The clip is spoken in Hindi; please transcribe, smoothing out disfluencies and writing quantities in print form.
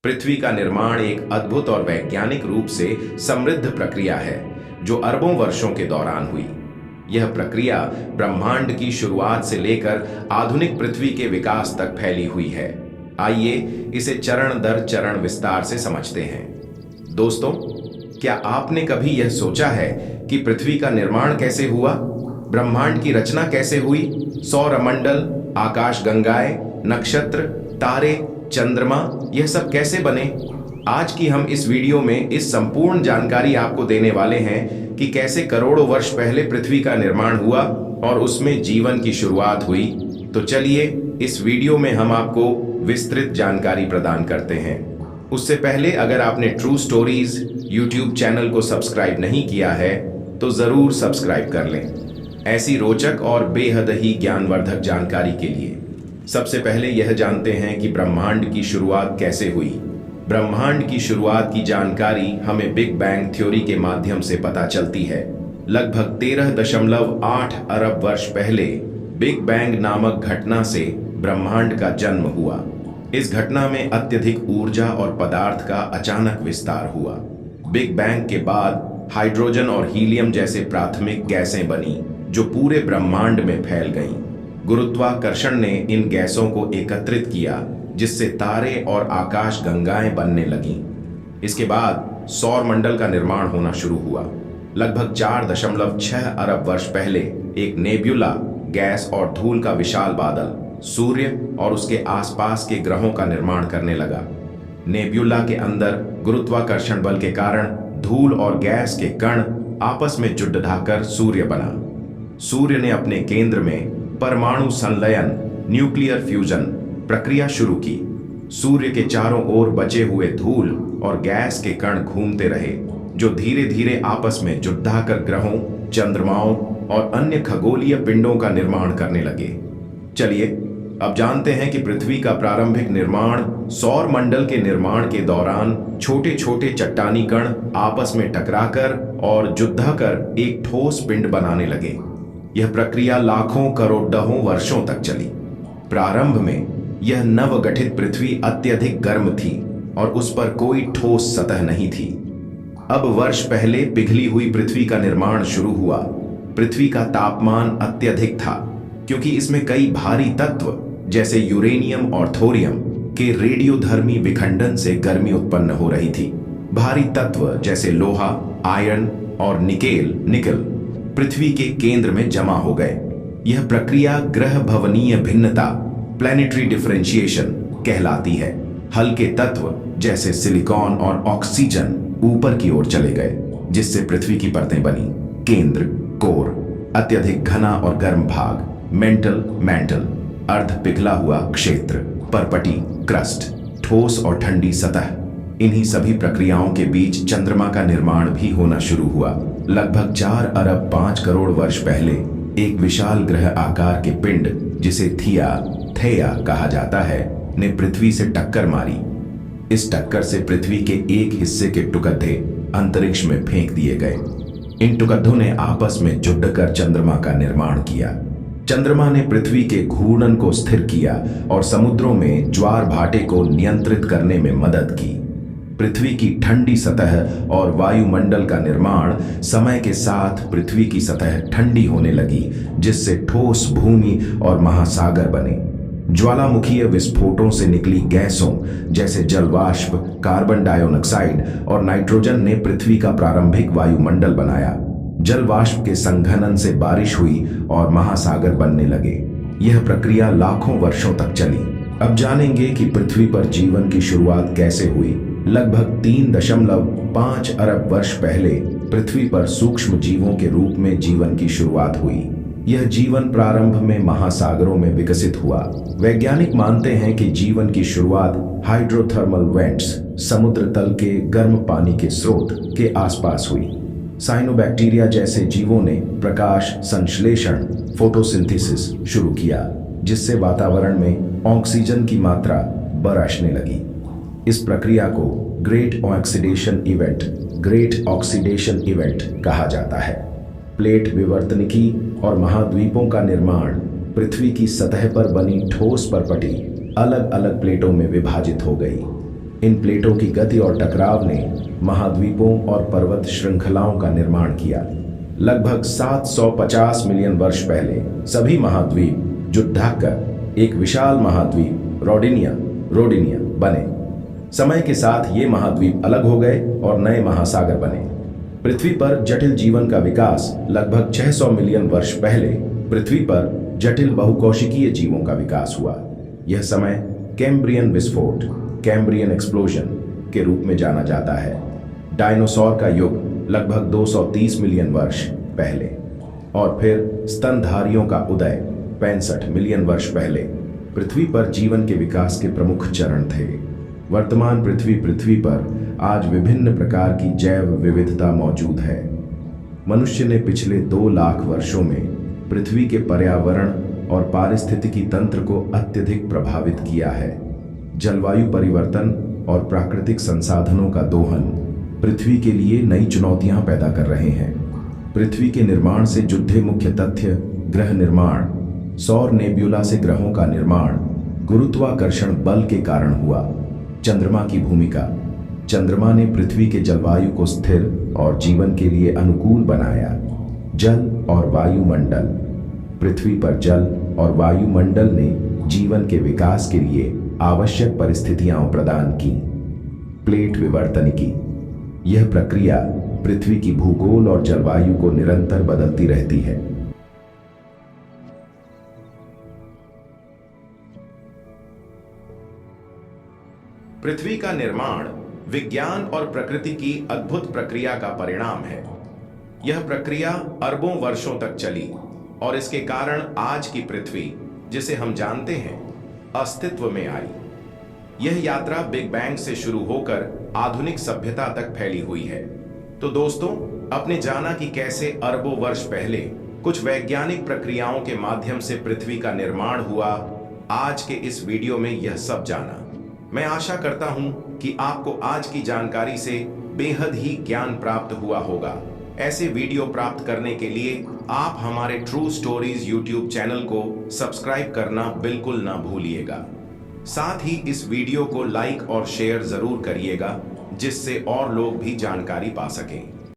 पृथ्वी का निर्माण एक अद्भुत और वैज्ञानिक रूप से समृद्ध प्रक्रिया है जो अरबों वर्षों के दौरान हुई। यह प्रक्रिया ब्रह्मांड की शुरुआत से लेकर आधुनिक पृथ्वी के विकास तक फैली हुई है। आइए इसे चरण दर चरण विस्तार से समझते हैं। दोस्तों, क्या आपने कभी यह सोचा है कि पृथ्वी का निर्माण कैसे हुआ? ब्रह्मांड की रचना कैसे हुई? सौरमंडल, आकाशगंगाएं, नक्षत्र, तारे, चंद्रमा, यह सब कैसे बने? आज की हम इस वीडियो में इस संपूर्ण जानकारी आपको देने वाले हैं कि कैसे करोड़ों वर्ष पहले पृथ्वी का निर्माण हुआ और उसमें जीवन की शुरुआत हुई। तो चलिए इस वीडियो में हम आपको विस्तृत जानकारी प्रदान करते हैं। उससे पहले अगर आपने ट्रू स्टोरीज यूट्यूब चैनल को सब्सक्राइब नहीं किया है तो जरूर सब्सक्राइब कर लें ऐसी रोचक और बेहद ही ज्ञानवर्धक जानकारी के लिए। सबसे पहले यह जानते हैं कि ब्रह्मांड की शुरुआत कैसे हुई। ब्रह्मांड की शुरुआत की जानकारी हमें बिग बैंग थ्योरी के माध्यम से पता चलती है। लगभग 13.8 अरब वर्ष पहले बिग बैंग नामक घटना से ब्रह्मांड का जन्म हुआ। इस घटना में अत्यधिक ऊर्जा और पदार्थ का अचानक विस्तार हुआ। बिग बैंग के बाद हाइड्रोजन और हीलियम जैसे प्राथमिक गैसें बनी जो पूरे ब्रह्मांड में फैल गईं। गुरुत्वाकर्षण ने इन गैसों को एकत्रित किया जिससे तारे और आकाश गंगाएं बनने लगीं। इसके बाद सौर मंडल का निर्माण होना शुरू हुआ। लगभग 4.6 अरब वर्ष पहले एक नेब्यूला, गैस और धूल का विशाल बादल सूर्य और उसके आसपास के ग्रहों का निर्माण करने लगा। नेब्यूला के अंदर गुरुत्वाकर्षण बल के कारण धूल और गैस के कण आपस में जुड़ ढाकर सूर्य बना। सूर्य ने अपने केंद्र में परमाणु संलयन, न्यूक्लियर फ्यूजन प्रक्रिया शुरू की। सूर्य के चारों ओर बचे हुए धूल और गैस के कण घूमते रहे जो धीरे धीरे आपस में जुड़ाकर ग्रहों, चंद्रमाओं और अन्य खगोलीय पिंडों का निर्माण करने लगे। चलिए अब जानते हैं कि पृथ्वी का प्रारंभिक निर्माण सौर मंडल के निर्माण के दौरान छोटे छोटे चट्टानी कण आपस में टकराकर और जुड़ाकर एक ठोस पिंड बनाने लगे। यह प्रक्रिया लाखों करोड़ों वर्षों तक चली। प्रारंभ में यह नवगठित पृथ्वी अत्यधिक गर्म थी और उस पर कोई ठोस सतह नहीं थी। अब वर्ष पहले पिघली हुई पृथ्वी का निर्माण शुरू हुआ। पृथ्वी का तापमान अत्यधिक था क्योंकि इसमें कई भारी तत्व जैसे यूरेनियम और थोरियम के रेडियोधर्मी विखंडन से गर्मी उत्पन्न हो रही थी। भारी तत्व जैसे लोहा, आयरन और निकेल पृथ्वी के केंद्र में जमा हो गए। यह प्रक्रिया ग्रह भवनीय भिन्नता, प्लैनेटरी डिफरेंशिएशन कहलाती है। हल्के तत्व जैसे सिलिकॉन और ऑक्सीजन ऊपर की ओर चले गए जिससे पृथ्वी की परतें बनी। केंद्र, कोर, अत्यधिक घना और गर्म भाग, मैंटल, अर्ध पिघला हुआ क्षेत्र, परपटी, क्रस्ट, ठोस और ठंडी सतह। इन्हीं सभी प्रक्रियाओं के बीच चंद्रमा का निर्माण भी होना शुरू हुआ। लगभग 4 अरब 5 करोड़ वर्ष पहले एक विशाल ग्रह आकार के पिंड जिसे थेया कहा जाता है ने पृथ्वी से टक्कर मारी। इस टक्कर से पृथ्वी के एक हिस्से के टुकड़े अंतरिक्ष में फेंक दिए गए। इन टुकड़ों ने आपस में जुड़कर चंद्रमा का निर्माण किया। चंद्रमा ने पृथ्वी के घूर्णन को स्थिर किया और समुद्रों में ज्वार भाटे को नियंत्रित करने में मदद की। पृथ्वी की ठंडी सतह और वायुमंडल का निर्माण समय के साथ पृथ्वी की सतह ठंडी होने लगी जिससे ठोस भूमि और महासागर बने। ज्वालामुखीय विस्फोटों से निकली गैसों जैसे जलवाष्प, कार्बन डाइऑक्साइड और नाइट्रोजन ने पृथ्वी का प्रारंभिक वायुमंडल बनाया। जलवाष्प के संघनन से बारिश हुई और महासागर बनने लगे। यह प्रक्रिया लाखों वर्षों तक चली। अब जानेंगे कि पृथ्वी पर जीवन की शुरुआत कैसे हुई। लगभग 3.5 अरब वर्ष पहले पृथ्वी पर सूक्ष्म जीवों के रूप में जीवन की शुरुआत हुई। यह जीवन प्रारंभ में महासागरों में विकसित हुआ। वैज्ञानिक मानते हैं कि जीवन की शुरुआत हाइड्रोथर्मल वेंट्स, समुद्र तल के गर्म पानी के स्रोत के आसपास हुई। साइनोबैक्टीरिया जैसे जीवों ने प्रकाश संश्लेषण, फोटोसिंथेसिस शुरू किया जिससे वातावरण में ऑक्सीजन की मात्रा बढ़ने लगी। इस प्रक्रिया को ग्रेट ऑक्सीडेशन इवेंट कहा जाता है। प्लेट विवर्तनिकी और महाद्वीपों का निर्माण पृथ्वी की सतह पर बनी ठोस परपटी अलग अलग प्लेटों में विभाजित हो गई। इन प्लेटों की गति और टकराव ने महाद्वीपों और पर्वत श्रृंखलाओं का निर्माण किया। लगभग 750 मिलियन वर्ष पहले सभी महाद्वीप जुट कर एक विशाल महाद्वीप रोडिनिया बने। समय के साथ ये महाद्वीप अलग हो गए और नए महासागर बने। पृथ्वी पर जटिल जीवन का विकास लगभग 600 मिलियन वर्ष पहले पृथ्वी पर जटिल बहुकोशिकीय जीवों का विकास हुआ। यह समय कैम्ब्रियन विस्फोट कैम्ब्रियन एक्सप्लोजन के रूप में जाना जाता है। डायनासोर का युग लगभग 230 मिलियन वर्ष पहले और फिर स्तनधारियों का उदय 65 मिलियन वर्ष पहले पृथ्वी पर जीवन के विकास के प्रमुख चरण थे। वर्तमान पृथ्वी पर आज विभिन्न प्रकार की जैव विविधता मौजूद है। मनुष्य ने पिछले 2 लाख वर्षों में पृथ्वी के पर्यावरण और पारिस्थितिकी तंत्र को अत्यधिक प्रभावित किया है। जलवायु परिवर्तन और प्राकृतिक संसाधनों का दोहन पृथ्वी के लिए नई चुनौतियां पैदा कर रहे हैं। पृथ्वी के निर्माण से जुड़े मुख्य तथ्य ग्रह निर्माण, सौर नेब्यूला से ग्रहों का निर्माण, गुरुत्वाकर्षण बल के कारण हुआ, चंद्रमा की भूमिका। चंद्रमा ने पृथ्वी के जलवायु को स्थिर और जीवन के लिए अनुकूल बनाया। जल और वायुमंडल, पृथ्वी पर जल और वायुमंडल ने जीवन के विकास के लिए आवश्यक परिस्थितियां प्रदान की। प्लेट विवर्तनिकी, यह प्रक्रिया पृथ्वी की भूगोल और जलवायु को निरंतर बदलती रहती है। पृथ्वी का निर्माण विज्ञान और प्रकृति की अद्भुत प्रक्रिया का परिणाम है। यह प्रक्रिया अरबों वर्षों तक चली और इसके कारण आज की पृथ्वी, जिसे हम जानते हैं, अस्तित्व में आई। यह यात्रा बिग बैंग से शुरू होकर आधुनिक सभ्यता तक फैली हुई है। तो दोस्तों, आपने जाना कि कैसे अरबों वर्ष पहले कुछ वैज्ञानिक प्रक्रियाओं के माध्यम से पृथ्वी का निर्माण हुआ। आज के इस वीडियो में यह सब जाना। मैं आशा करता हूं कि आपको आज की जानकारी से बेहद ही ज्ञान प्राप्त हुआ होगा। ऐसे वीडियो प्राप्त करने के लिए आप हमारे ट्रू स्टोरीज यूट्यूब चैनल को सब्सक्राइब करना बिल्कुल ना भूलिएगा। साथ ही इस वीडियो को लाइक और शेयर जरूर करिएगा, जिससे और लोग भी जानकारी पा सकें।